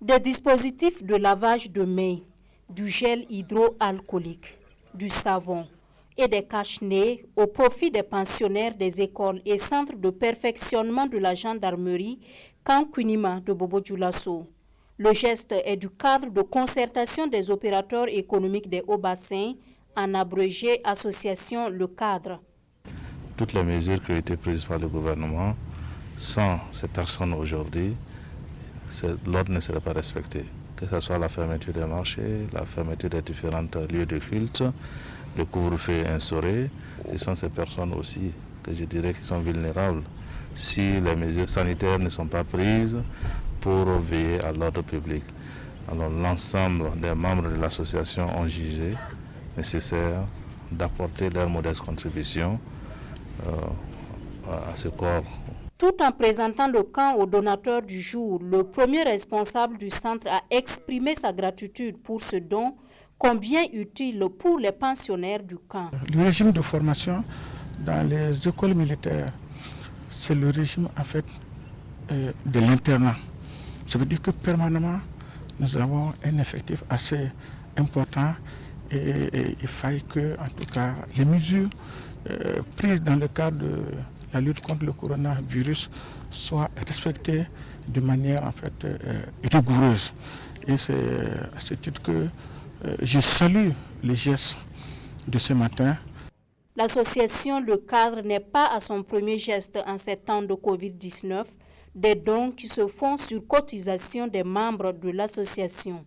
Des dispositifs de lavage de mains, du gel hydroalcoolique, du savon et des cache-nez au profit des pensionnaires des écoles et centres de perfectionnement de la gendarmerie Kankunima de Bobo Dioulasso. Le geste est du cadre de concertation des opérateurs économiques des hauts-bassins, en abrégé association Le Cadre. Toutes les mesures qui ont été prises par le gouvernement, sans ces personnes aujourd'hui, l'ordre ne serait pas respecté. Que ce soit la fermeture des marchés, la fermeture des différents lieux de culte, le couvre-feu instauré, ce sont ces personnes aussi que je dirais qui sont vulnérables si les mesures sanitaires ne sont pas prises pour veiller à l'ordre public. Alors l'ensemble des membres de l'association ont jugé nécessaire d'apporter leur modeste contribution à ce corps. Tout en présentant le camp au donateur du jour, le premier responsable du centre a exprimé sa gratitude pour ce don, combien utile pour les pensionnaires du camp. Le régime de formation dans les écoles militaires, c'est le régime en fait de l'internat. Ça veut dire que permanemment, nous avons un effectif assez important et il faille que, en tout cas, les mesures prises dans le cadre de la lutte contre le coronavirus soient respectées de manière en fait rigoureuse. Et c'est à ce titre que je salue les gestes de ce matin. L'association Le Cadre n'est pas à son premier geste en ces temps de Covid-19, des dons qui se font sur cotisation des membres de l'association.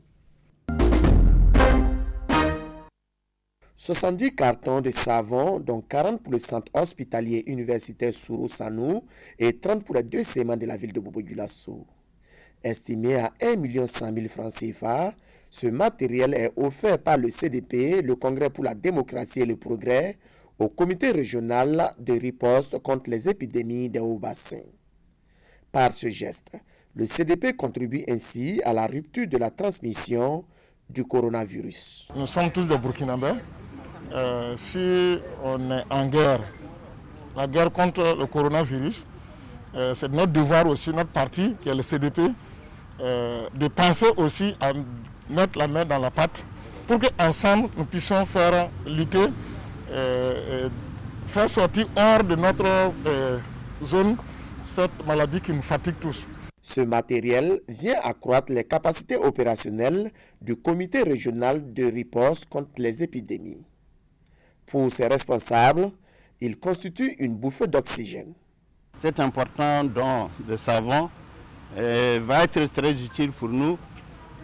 70 cartons de savon, dont 40 pour le centre hospitalier universitaire Sourou Sanou et 30 pour les 2 segments de la ville de Bobo Dioulasso. Estimé à 1 100 000 francs CFA, ce matériel est offert par le CDP, le Congrès pour la démocratie et le progrès, au comité régional de riposte contre les épidémies des hauts-bassins. Par ce geste, le CDP contribue ainsi à la rupture de la transmission du coronavirus. Nous sommes tous des Burkinabés. Si on est en guerre, la guerre contre le coronavirus, c'est notre devoir aussi, notre parti, qui est le CDP, de penser aussi à mettre la main dans la pâte pour qu'ensemble nous puissions faire lutter, faire sortir hors de notre zone cette maladie qui nous fatigue tous. Ce matériel vient accroître les capacités opérationnelles du comité régional de riposte contre les épidémies. Pour ses responsables, il constitue une bouffée d'oxygène. Cet important don de savon va être très utile pour nous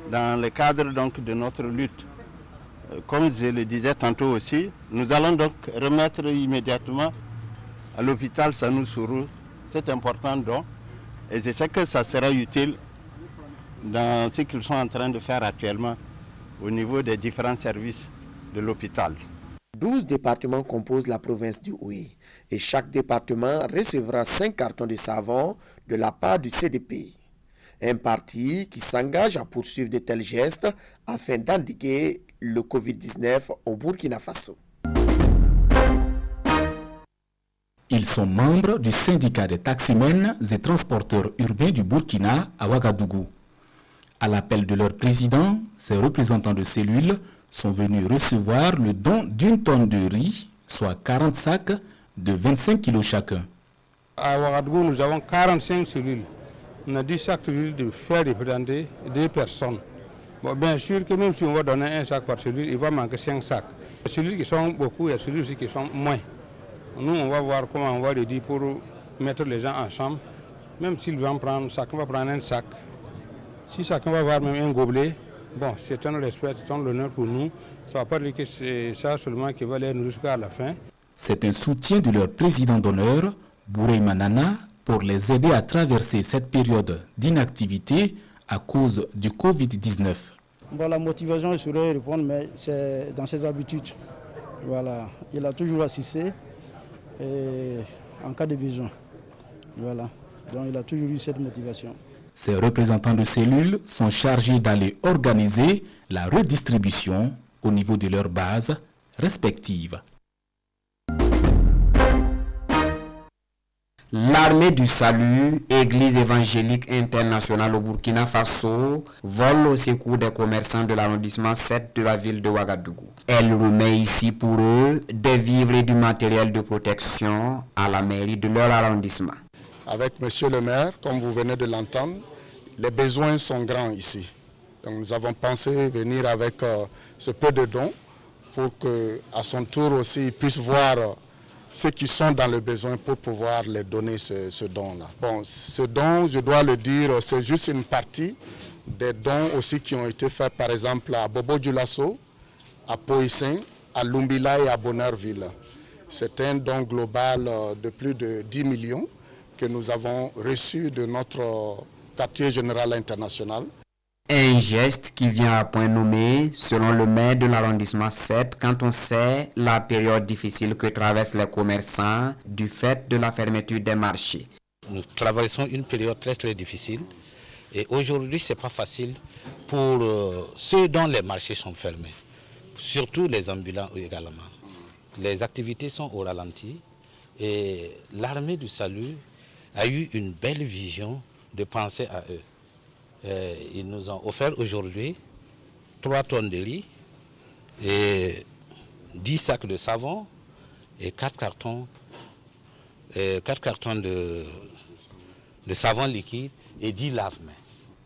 dans le cadre donc, de notre lutte. Comme je le disais tantôt aussi, nous allons donc remettre immédiatement à l'hôpital Sanou Sourou cet important don. Et je sais que ça sera utile dans ce qu'ils sont en train de faire actuellement au niveau des différents services de l'hôpital. 12 départements composent la province du Houé et chaque département recevra 5 cartons de savon de la part du CDP. Un parti qui s'engage à poursuivre de tels gestes afin d'endiguer le Covid-19 au Burkina Faso. Ils sont membres du syndicat des taximens et transporteurs urbains du Burkina à Ouagadougou. À l'appel de leur président, ces représentants de cellules sont venus recevoir le don d'une tonne de riz, soit 40 sacs de 25 kilos chacun. À Ouagadougou, nous avons 45 cellules. On a dit chaque cellule de faire représenter 2 personnes. Bon, bien sûr que même si on va donner un sac par cellule, il va manquer 5 sacs. Les cellules qui sont beaucoup, il y a cellules aussi qui sont moins. Nous, on va voir comment on va le dire pour mettre les gens ensemble. Même s'ils vont prendre, chacun va prendre un sac. Si chacun va avoir même un gobelet, bon, c'est un respect, c'est un honneur pour nous. Ça ne va pas dire que c'est ça seulement qui va aller nous jusqu'à la fin. C'est un soutien de leur président d'honneur, Bouré Manana, pour les aider à traverser cette période d'inactivité à cause du Covid-19. Bon, la motivation, je saurais répondre, mais c'est dans ses habitudes. Voilà. Il a toujours assisté en cas de besoin. Voilà. Donc il a toujours eu cette motivation. Ces représentants de cellules sont chargés d'aller organiser la redistribution au niveau de leurs bases respectives. L'armée du salut, Église évangélique internationale au Burkina Faso, vole au secours des commerçants de l'arrondissement 7 de la ville de Ouagadougou. Elle remet ici pour eux des vivres et du matériel de protection à la mairie de leur arrondissement. Avec monsieur le maire, comme vous venez de l'entendre, les besoins sont grands ici. Donc nous avons pensé venir avec ce peu de dons pour qu'à son tour aussi il puisse voir ceux qui sont dans le besoin pour pouvoir les donner ce don-là. Bon, ce don, je dois le dire, c'est juste une partie des dons aussi qui ont été faits par exemple à Bobo-Dioulasso, à Poissin, à Lumbila et à Bonheurville. C'est un don global de plus de 10 millions que nous avons reçu de notre quartier général international. Un geste qui vient à point nommé, selon le maire de l'arrondissement 7, quand on sait la période difficile que traversent les commerçants du fait de la fermeture des marchés. Nous traversons une période très très difficile et aujourd'hui ce n'est pas facile pour ceux dont les marchés sont fermés, surtout les ambulants également. Les activités sont au ralenti et l'armée du salut a eu une belle vision de penser à eux. Ils nous ont offert aujourd'hui 3 tonnes de riz, et 10 sacs de savon et 4 cartons de savon liquide et 10 lave-mains.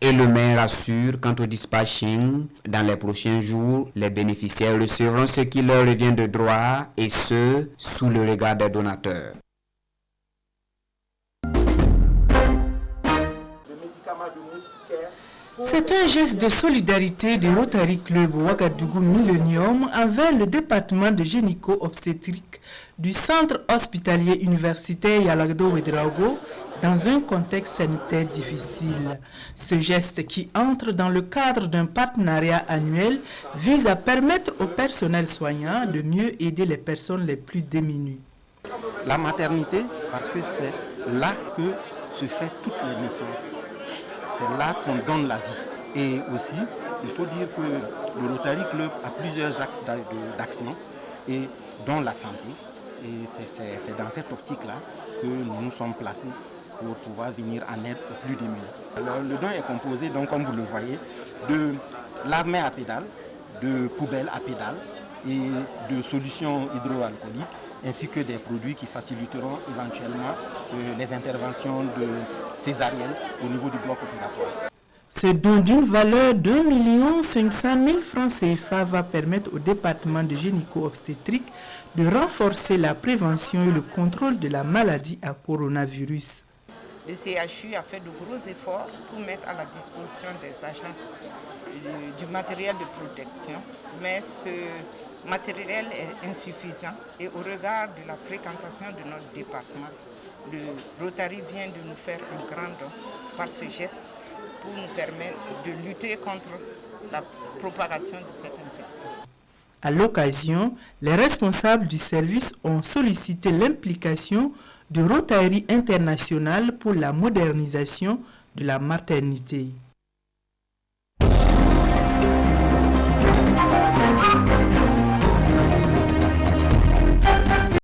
Et le maire assure quant au dispatching, dans les prochains jours, les bénéficiaires recevront ce qui leur revient de droit et ce, sous le regard des donateurs. C'est un geste de solidarité du Rotary Club Ouagadougou Millennium envers le département de gynéco-obstétrique du centre hospitalier universitaire Yalagdo Ouedraogo dans un contexte sanitaire difficile. Ce geste qui entre dans le cadre d'un partenariat annuel vise à permettre au personnel soignant de mieux aider les personnes les plus démunies. La maternité, parce que c'est là que se fait toutes les naissances. C'est là qu'on donne la vie. Et aussi, il faut dire que le Rotary Club a plusieurs axes d'action, et dont la santé. Et c'est dans cette optique-là que nous nous sommes placés pour pouvoir venir en aide aux plus démunis. Alors, le don est composé, donc, comme vous le voyez, de lave-mains à pédales, de poubelles à pédales et de solutions hydroalcooliques, ainsi que des produits qui faciliteront éventuellement les interventions de césarienne au niveau du bloc opératoire. Ce don d'une valeur d'1 500 000 francs CFA va permettre au département de gynéco-obstétrique de renforcer la prévention et le contrôle de la maladie à coronavirus. Le CHU a fait de gros efforts pour mettre à la disposition des agents du matériel de protection, mais ce matériel est insuffisant et au regard de la fréquentation de notre département, le Rotary vient de nous faire un grand don par ce geste pour nous permettre de lutter contre la propagation de cette infection. À l'occasion, les responsables du service ont sollicité l'implication de Rotary International pour la modernisation de la maternité.